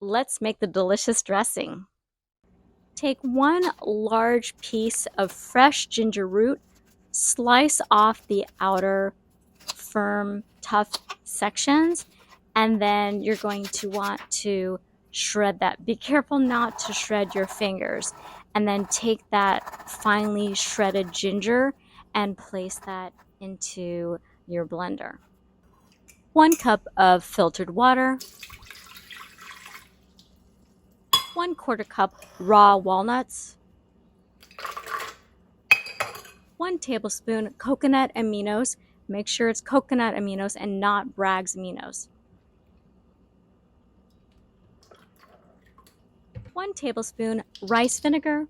Let's make the delicious dressing. Take one large piece of fresh ginger root, slice off the outer firm, tough sections, and then you're going to want to shred that. Be careful not to shred your fingers. And then take that finely shredded ginger and place that into your blender. 1 cup of filtered water, 1/4 cup raw walnuts, 1 tablespoon coconut aminos. Make sure it's coconut aminos and not Bragg's aminos. 1 tablespoon rice vinegar,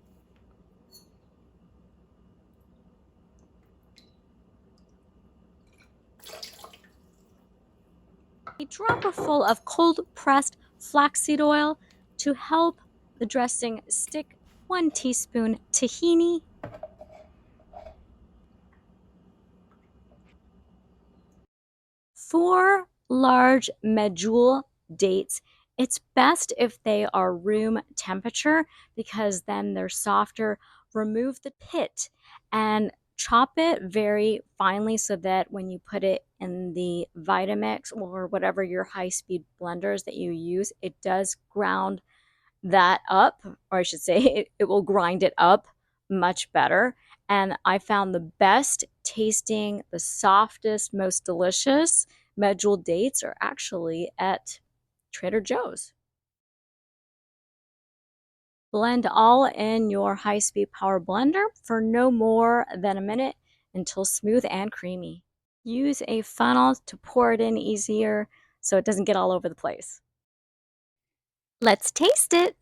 a dropper full of cold pressed flaxseed oil to help the dressing stick, 1 teaspoon tahini, 4 large medjool dates. It's best if they are room temperature because then they're softer. Remove the pit and chop it very finely so that when you put it in the Vitamix or whatever your high-speed blenders that you use, it does ground that up, or I should say it will grind it up much better. And I found the best tasting, the softest, most delicious medjool dates are actually at Trader Joe's. Blend all in your high-speed power blender for no more than a minute until smooth and creamy. Use a funnel to pour it in easier so it doesn't get all over the place. Let's taste it.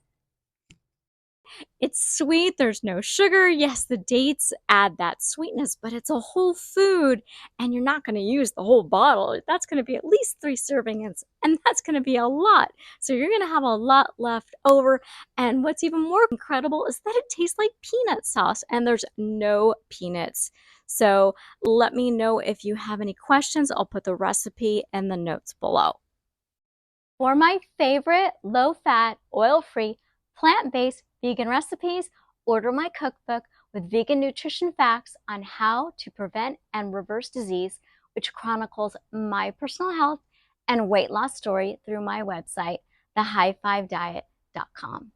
It's sweet, there's no sugar. Yes, the dates add that sweetness, but it's a whole food and you're not going to use the whole bottle. That's going to be at least 3 servings and that's going to be a lot. So you're going to have a lot left over. And what's even more incredible is that it tastes like peanut sauce and there's no peanuts. So let me know if you have any questions. I'll put the recipe in the notes below. For my favorite low-fat, oil-free, plant-based vegan recipes, order my cookbook with vegan nutrition facts on how to prevent and reverse disease, which chronicles my personal health and weight loss story through my website, thehigh5diet.com.